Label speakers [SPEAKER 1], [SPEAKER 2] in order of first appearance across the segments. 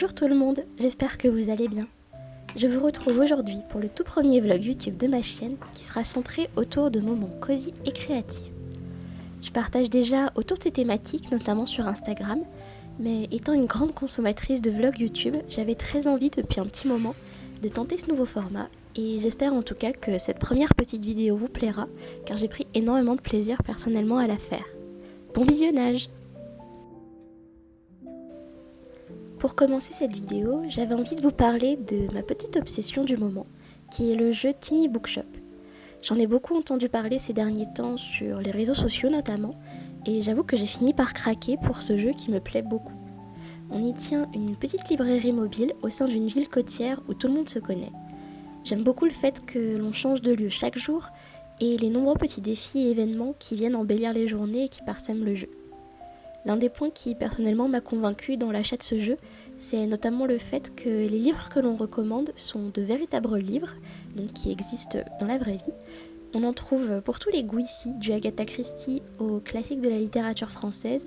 [SPEAKER 1] Bonjour tout le monde, j'espère que vous allez bien. Je vous retrouve aujourd'hui pour le tout premier vlog YouTube de ma chaîne qui sera centré autour de moments cosy et créatifs. Je partage déjà autour de ces thématiques, notamment sur Instagram, mais étant une grande consommatrice de vlogs YouTube, j'avais très envie depuis un petit moment de tenter ce nouveau format et j'espère en tout cas que cette première petite vidéo vous plaira car j'ai pris énormément de plaisir personnellement à la faire. Bon visionnage! Pour commencer cette vidéo, j'avais envie de vous parler de ma petite obsession du moment, qui est le jeu Tiny Bookshop. J'en ai beaucoup entendu parler ces derniers temps sur les réseaux sociaux notamment, et j'avoue que j'ai fini par craquer pour ce jeu qui me plaît beaucoup. On y tient une petite librairie mobile au sein d'une ville côtière où tout le monde se connaît. J'aime beaucoup le fait que l'on change de lieu chaque jour, et les nombreux petits défis et événements qui viennent embellir les journées et qui parsèment le jeu. L'un des points qui personnellement m'a convaincue dans l'achat de ce jeu, c'est notamment le fait que les livres que l'on recommande sont de véritables livres, donc qui existent dans la vraie vie. On en trouve pour tous les goûts ici, du Agatha Christie aux classiques de la littérature française,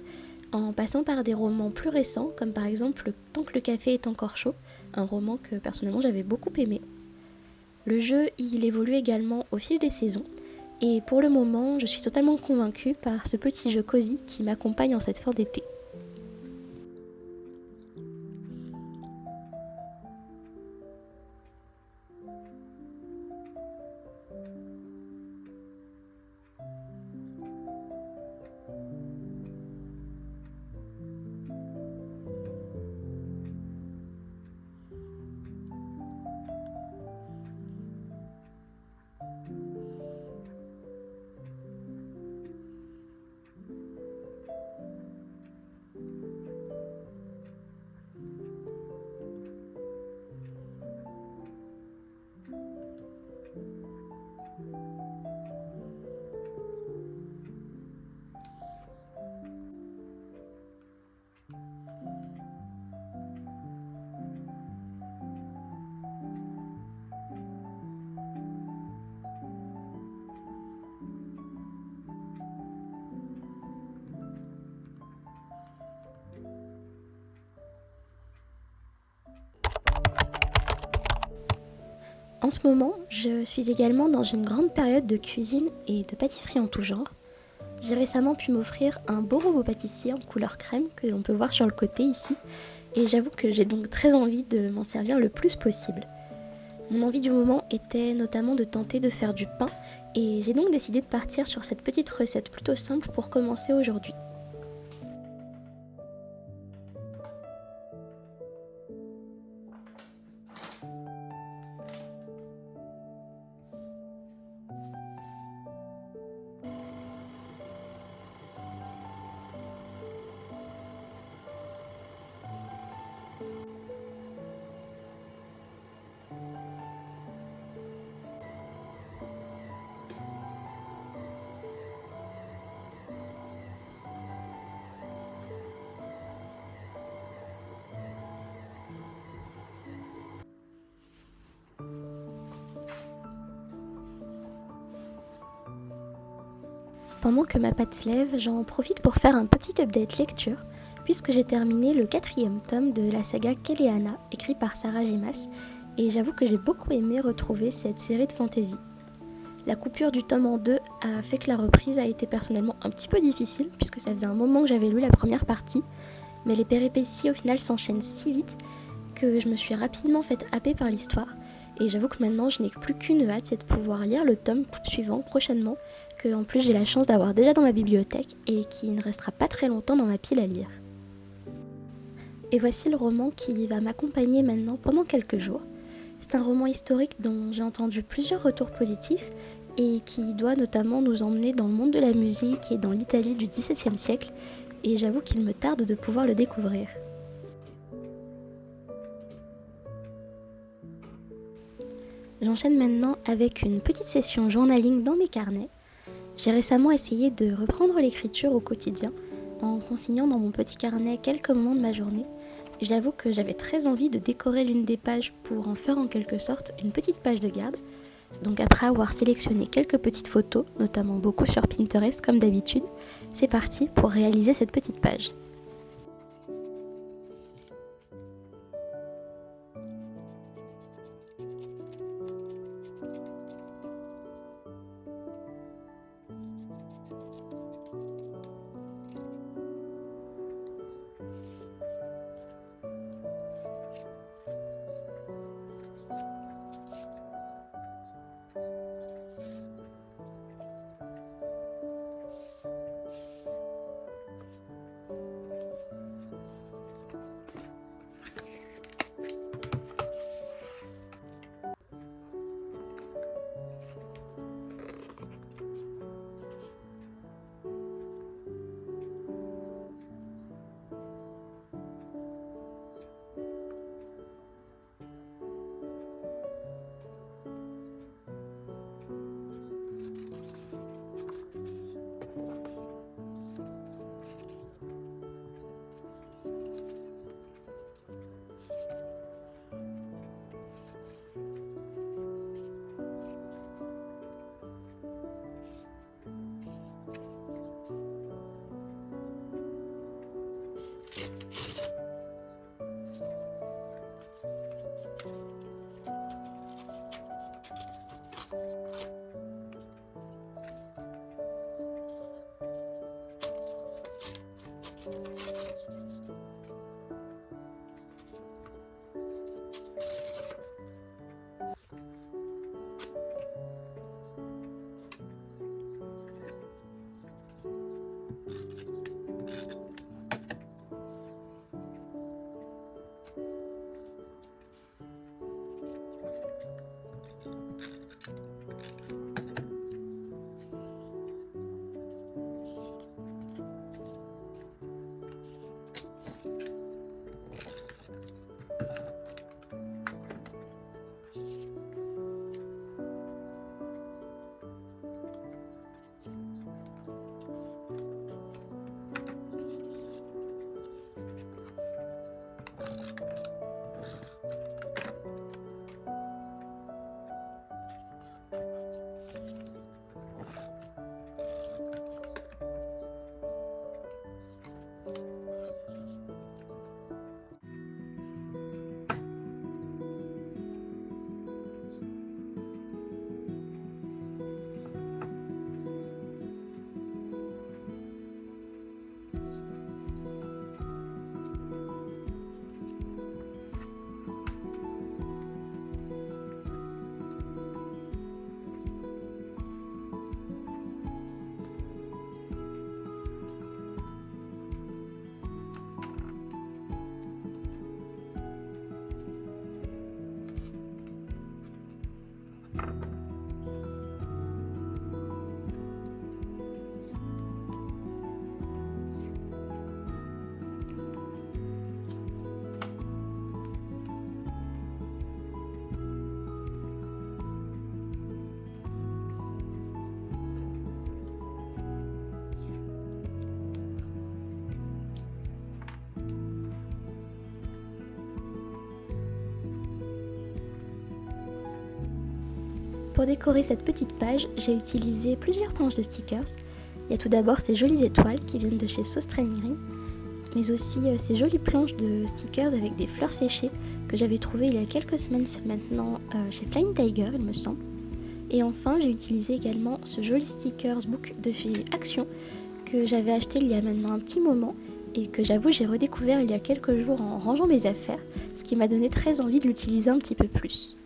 [SPEAKER 1] en passant par des romans plus récents, comme par exemple Tant que le café est encore chaud, un roman que personnellement j'avais beaucoup aimé. Le jeu, il évolue également au fil des saisons, et pour le moment, je suis totalement convaincue par ce petit jeu cosy qui m'accompagne en cette fin d'été. En ce moment, je suis également dans une grande période de cuisine et de pâtisserie en tout genre. J'ai récemment pu m'offrir un beau robot pâtissier en couleur crème que l'on peut voir sur le côté ici, et j'avoue que j'ai donc très envie de m'en servir le plus possible. Mon envie du moment était notamment de tenter de faire du pain, et j'ai donc décidé de partir sur cette petite recette plutôt simple pour commencer aujourd'hui. Pendant que ma pâte se lève, j'en profite pour faire un petit update lecture, puisque j'ai terminé le 4e tome de la saga Keleana, écrit par Sarah J. Maas, et j'avoue que j'ai beaucoup aimé retrouver cette série de fantasy. La coupure du tome en 2 a fait que la reprise a été personnellement un petit peu difficile, puisque ça faisait un moment que j'avais lu la première partie, mais les péripéties au final s'enchaînent si vite que je me suis rapidement faite happer par l'histoire. Et j'avoue que maintenant je n'ai plus qu'une hâte, c'est de pouvoir lire le tome suivant prochainement, que en plus j'ai la chance d'avoir déjà dans ma bibliothèque et qui ne restera pas très longtemps dans ma pile à lire. Et voici le roman qui va m'accompagner maintenant pendant quelques jours. C'est un roman historique dont j'ai entendu plusieurs retours positifs et qui doit notamment nous emmener dans le monde de la musique et dans l'Italie du XVIIe siècle, et j'avoue qu'il me tarde de pouvoir le découvrir. J'enchaîne maintenant avec une petite session journaling dans mes carnets. J'ai récemment essayé de reprendre l'écriture au quotidien en consignant dans mon petit carnet quelques moments de ma journée. J'avoue que j'avais très envie de décorer l'une des pages pour en faire en quelque sorte une petite page de garde. Donc après avoir sélectionné quelques petites photos, notamment beaucoup sur Pinterest comme d'habitude, c'est parti pour réaliser cette petite page. Pour décorer cette petite page, j'ai utilisé plusieurs planches de stickers. Il y a tout d'abord ces jolies étoiles qui viennent de chez Sauce Green, mais aussi ces jolies planches de stickers avec des fleurs séchées que j'avais trouvées il y a quelques semaines maintenant chez Flying Tiger, il me semble. Et enfin, j'ai utilisé également ce joli stickers book de chez Action que j'avais acheté il y a maintenant un petit moment et que j'avoue j'ai redécouvert il y a quelques jours en rangeant mes affaires, ce qui m'a donné très envie de l'utiliser un petit peu plus.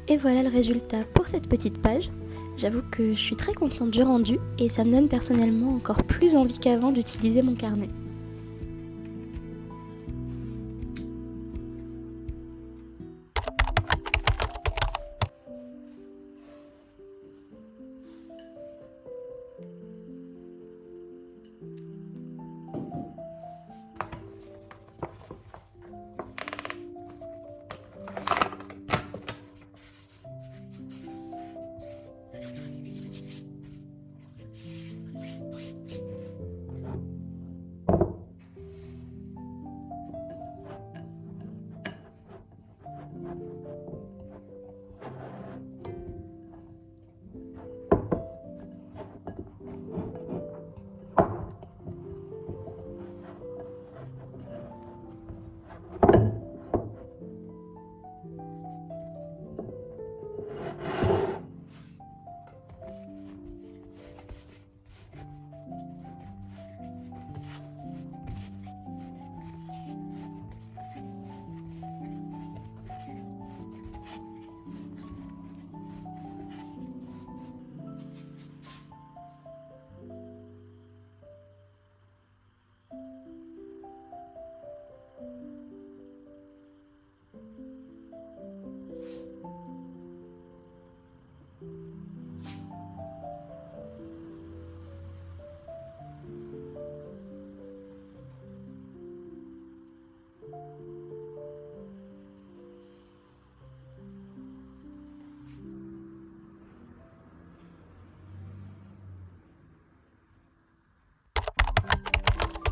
[SPEAKER 1] Et voilà le résultat pour cette petite page. J'avoue que je suis très contente du rendu et ça me donne personnellement encore plus envie qu'avant d'utiliser mon carnet.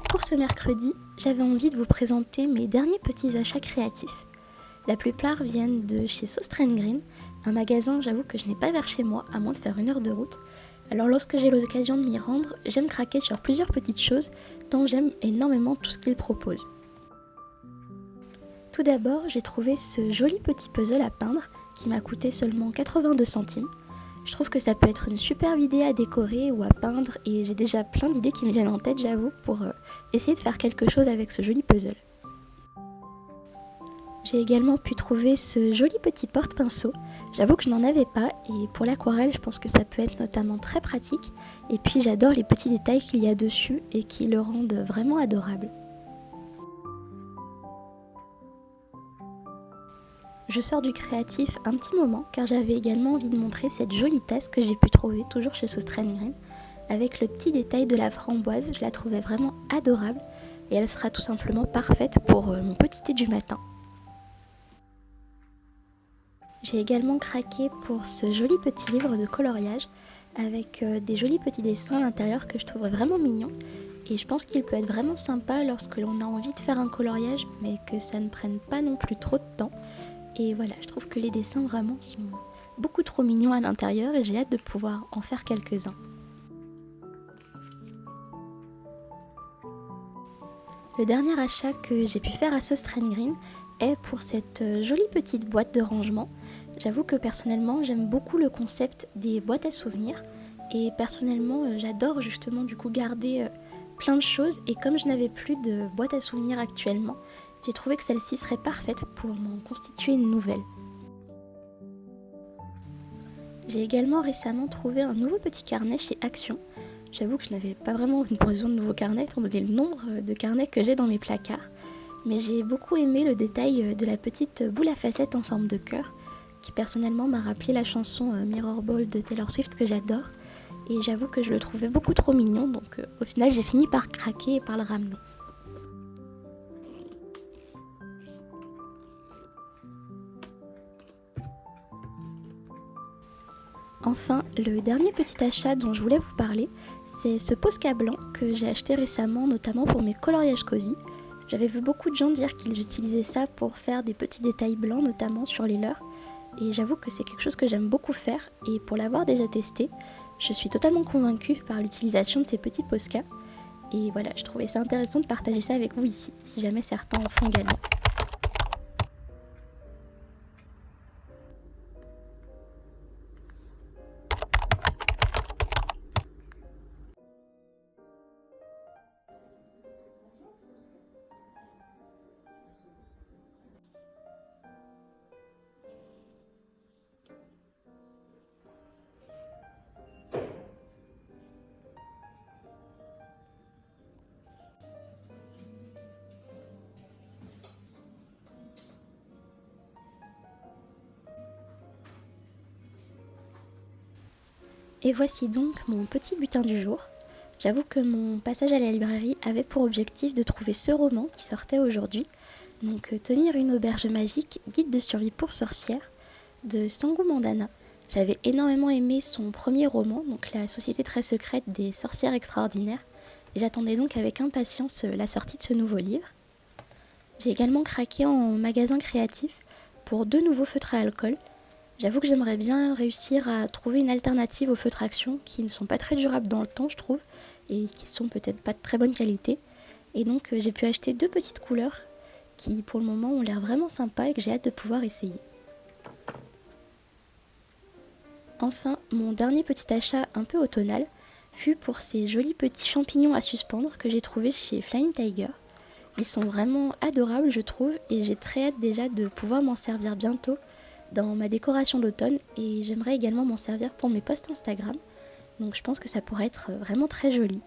[SPEAKER 1] Pour ce mercredi, j'avais envie de vous présenter mes derniers petits achats créatifs. La plupart viennent de chez Sauce Green, un magasin j'avoue que je n'ai pas vers chez moi à moins de faire 1 heure de route. Alors lorsque j'ai l'occasion de m'y rendre, j'aime craquer sur plusieurs petites choses tant j'aime énormément tout ce qu'ils proposent. Tout d'abord, j'ai trouvé ce joli petit puzzle à peindre qui m'a coûté seulement 82 centimes. Je trouve que ça peut être une superbe idée à décorer ou à peindre et j'ai déjà plein d'idées qui me viennent en tête, j'avoue, pour essayer de faire quelque chose avec ce joli puzzle. J'ai également pu trouver ce joli petit porte-pinceau. J'avoue que je n'en avais pas et pour l'aquarelle, je pense que ça peut être notamment très pratique. Et puis j'adore les petits détails qu'il y a dessus et qui le rendent vraiment adorable. Je sors du créatif un petit moment car j'avais également envie de montrer cette jolie tasse que j'ai pu trouver toujours chez Sauce Green avec le petit détail de la framboise. Je la trouvais vraiment adorable. et elle sera tout simplement parfaite pour mon petit thé du matin. J'ai également craqué pour ce joli petit livre de coloriage avec des jolis petits dessins à l'intérieur que je trouve vraiment mignons. Et je pense qu'il peut être vraiment sympa lorsque l'on a envie de faire un coloriage, mais que ça ne prenne pas non plus trop de temps. Et voilà, je trouve que les dessins vraiment sont beaucoup trop mignons à l'intérieur et j'ai hâte de pouvoir en faire quelques-uns. Le dernier achat que j'ai pu faire à Sauce Train Green est pour cette jolie petite boîte de rangement. J'avoue que personnellement j'aime beaucoup le concept des boîtes à souvenirs et personnellement j'adore justement du coup garder plein de choses et comme je n'avais plus de boîte à souvenirs actuellement, j'ai trouvé que celle-ci serait parfaite pour m'en constituer une nouvelle. J'ai également récemment trouvé un nouveau petit carnet chez Action. J'avoue que je n'avais pas vraiment besoin de nouveaux carnets étant donné le nombre de carnets que j'ai dans mes placards. Mais j'ai beaucoup aimé le détail de la petite boule à facettes en forme de cœur qui personnellement m'a rappelé la chanson Mirror Ball de Taylor Swift que j'adore. Et j'avoue que je le trouvais beaucoup trop mignon, donc au final j'ai fini par craquer et par le ramener. Enfin, le dernier petit achat dont je voulais vous parler, c'est ce Posca blanc que j'ai acheté récemment, notamment pour mes coloriages cosy. J'avais vu beaucoup de gens dire qu'ils utilisaient ça pour faire des petits détails blancs, notamment sur les leurs. Et j'avoue que c'est quelque chose que j'aime beaucoup faire, et pour l'avoir déjà testé, je suis totalement convaincue par l'utilisation de ces petits Posca. Et voilà, je trouvais ça intéressant de partager ça avec vous ici, si jamais certains en font également. Et voici donc mon petit butin du jour. J'avoue que mon passage à la librairie avait pour objectif de trouver ce roman qui sortait aujourd'hui, donc Tenir une auberge magique, guide de survie pour sorcières, de Sangu Mandana. J'avais énormément aimé son premier roman, donc La Société très secrète des sorcières extraordinaires, et j'attendais donc avec impatience la sortie de ce nouveau livre. J'ai également craqué en magasin créatif pour 2 nouveaux feutres à alcool. J'avoue que j'aimerais bien réussir à trouver une alternative aux feutres Action qui ne sont pas très durables dans le temps, je trouve, et qui sont peut-être pas de très bonne qualité. Et donc j'ai pu acheter 2 petites couleurs qui pour le moment ont l'air vraiment sympas et que j'ai hâte de pouvoir essayer. Enfin, mon dernier petit achat un peu automnal fut pour ces jolis petits champignons à suspendre que j'ai trouvés chez Flying Tiger. Ils sont vraiment adorables je trouve et j'ai très hâte déjà de pouvoir m'en servir bientôt dans ma décoration d'automne et j'aimerais également m'en servir pour mes posts Instagram. Donc je pense que ça pourrait être vraiment très joli.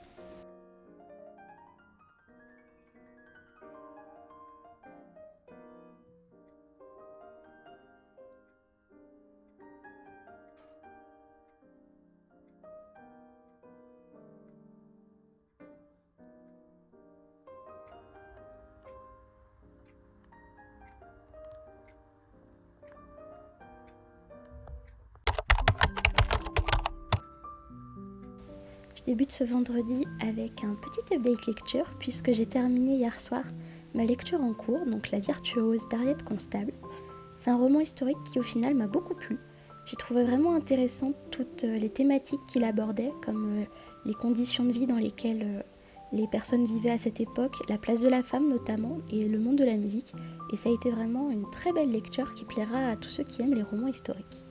[SPEAKER 1] Je débute ce vendredi avec un petit update lecture puisque j'ai terminé hier soir ma lecture en cours, donc La Virtuose d'Harriet Constable. C'est un roman historique qui au final m'a beaucoup plu. J'ai trouvé vraiment intéressant toutes les thématiques qu'il abordait, comme les conditions de vie dans lesquelles les personnes vivaient à cette époque, la place de la femme notamment, et le monde de la musique. Et ça a été vraiment une très belle lecture qui plaira à tous ceux qui aiment les romans historiques.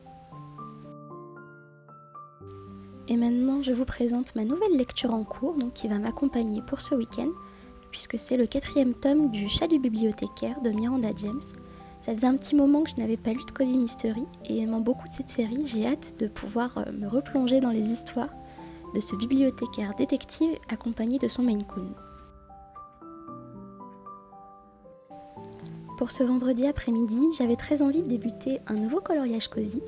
[SPEAKER 1] Et maintenant, je vous présente ma nouvelle lecture en cours, donc qui va m'accompagner pour ce week-end, puisque c'est le 4e tome du Chat du bibliothécaire de Miranda James. Ça faisait un petit moment que je n'avais pas lu de Cozy Mystery, et aimant beaucoup de cette série, j'ai hâte de pouvoir me replonger dans les histoires de ce bibliothécaire détective accompagné de son Maine Coon. Pour ce vendredi après-midi, j'avais très envie de débuter un nouveau coloriage cosy.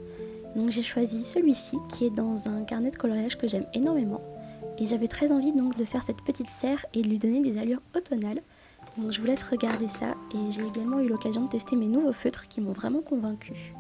[SPEAKER 1] Donc j'ai choisi celui-ci qui est dans un carnet de coloriage que j'aime énormément et j'avais très envie donc de faire cette petite serre et de lui donner des allures automnales. Donc je vous laisse regarder ça et j'ai également eu l'occasion de tester mes nouveaux feutres qui m'ont vraiment convaincue.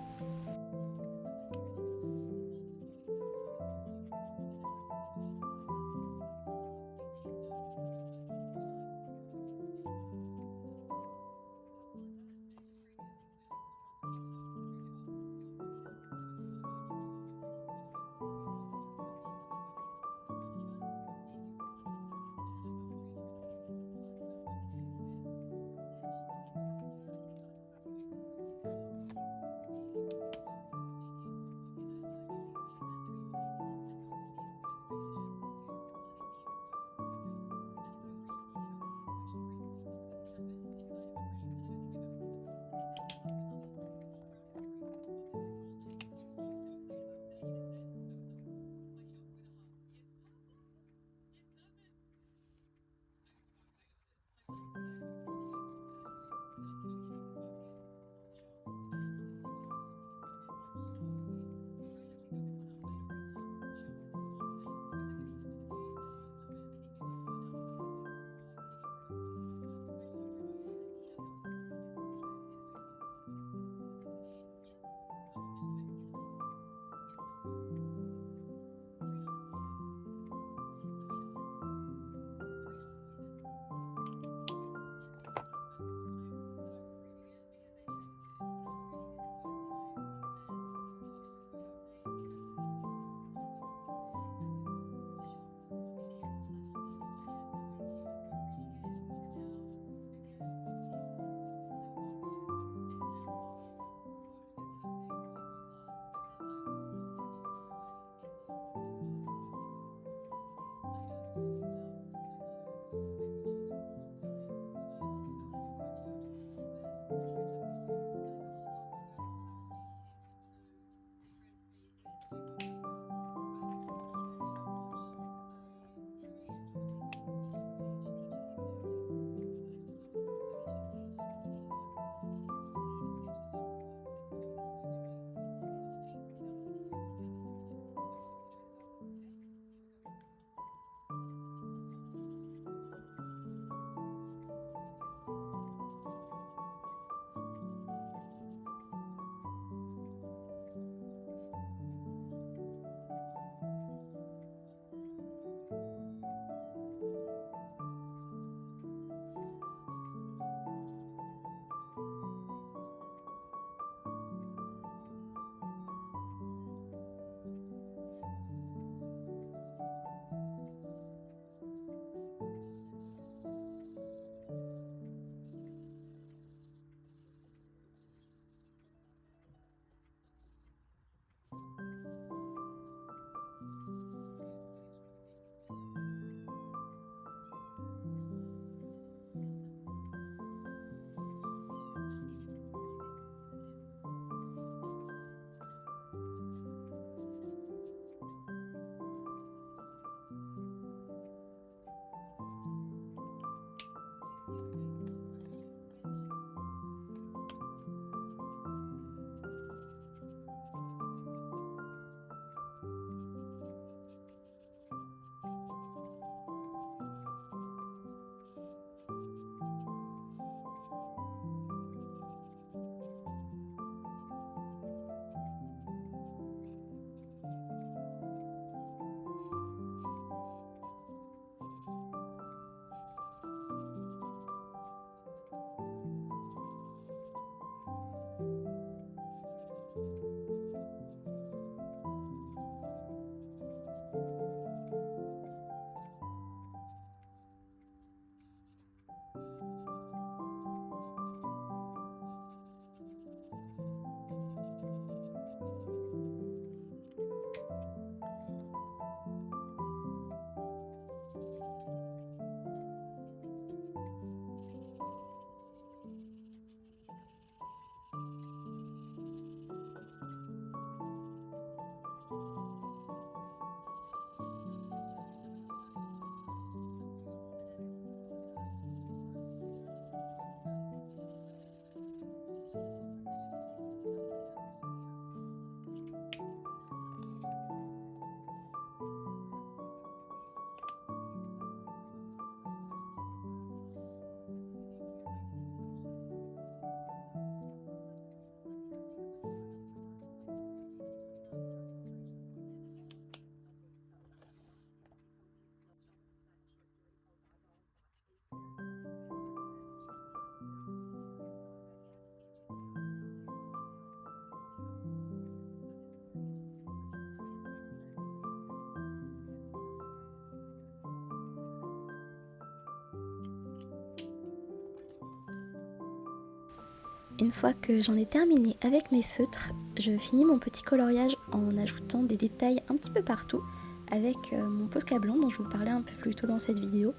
[SPEAKER 1] Une fois que j'en ai terminé avec mes feutres, je finis mon petit coloriage en ajoutant des détails un petit peu partout avec mon Posca blanc dont je vous parlais un peu plus tôt dans cette vidéo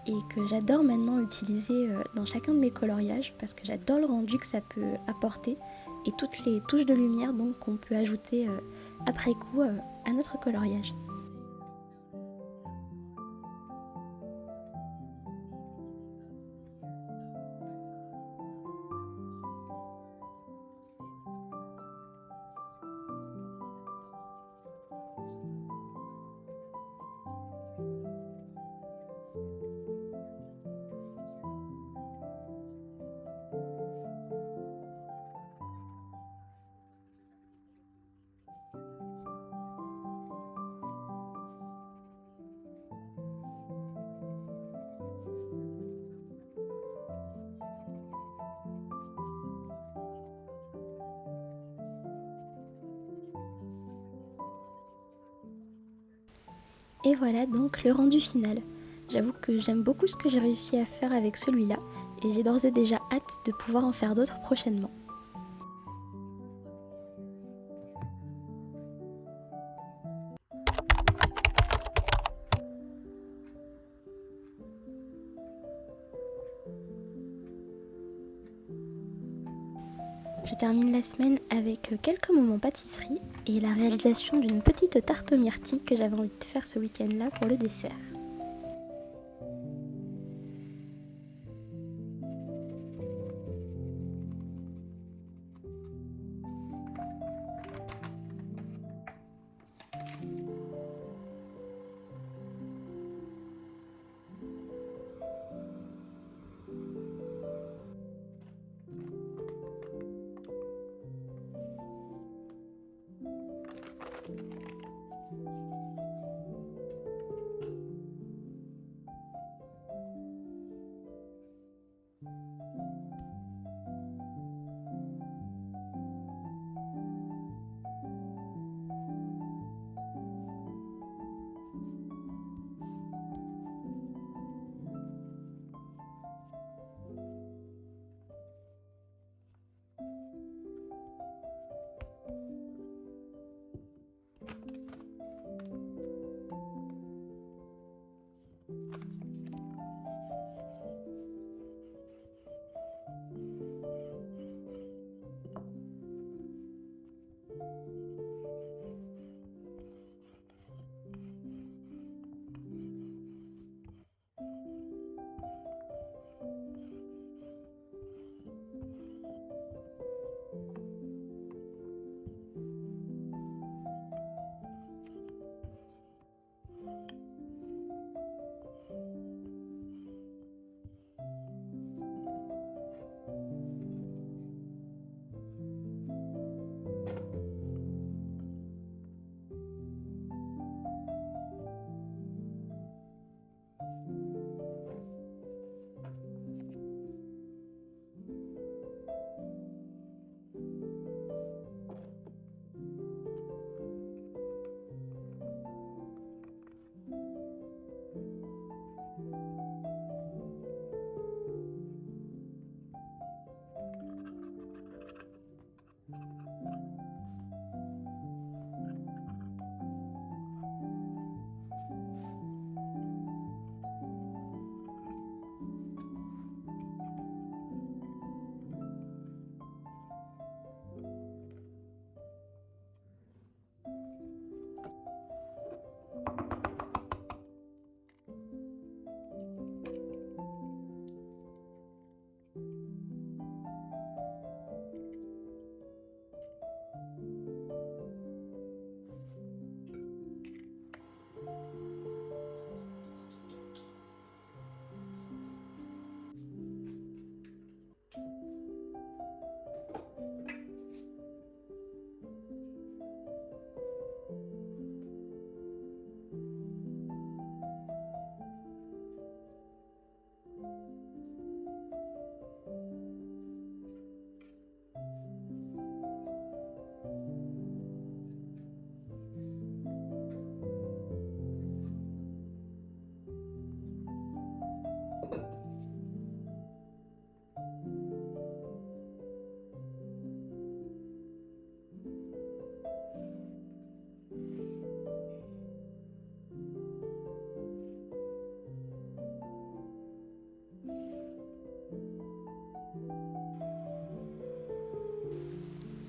[SPEAKER 1] et que j'adore maintenant utiliser dans chacun de mes coloriages parce que j'adore le rendu que ça peut apporter et toutes les touches de lumière donc qu'on peut ajouter après coup à notre coloriage. Et voilà donc le rendu final. J'avoue que j'aime beaucoup ce que j'ai réussi à faire avec celui-là et j'ai d'ores et déjà hâte de pouvoir en faire d'autres prochainement. Je termine la semaine avec quelques moments pâtisserie et la réalisation d'une petite tarte aux myrtilles que j'avais envie de faire ce week-end-là pour le dessert.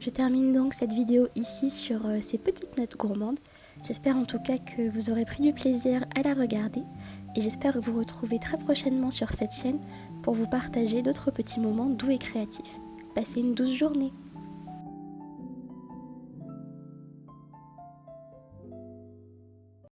[SPEAKER 1] Je termine donc cette vidéo ici sur ces petites notes gourmandes. J'espère en tout cas que vous aurez pris du plaisir à la regarder et j'espère vous retrouver très prochainement sur cette chaîne pour vous partager d'autres petits moments doux et créatifs. Passez une douce journée.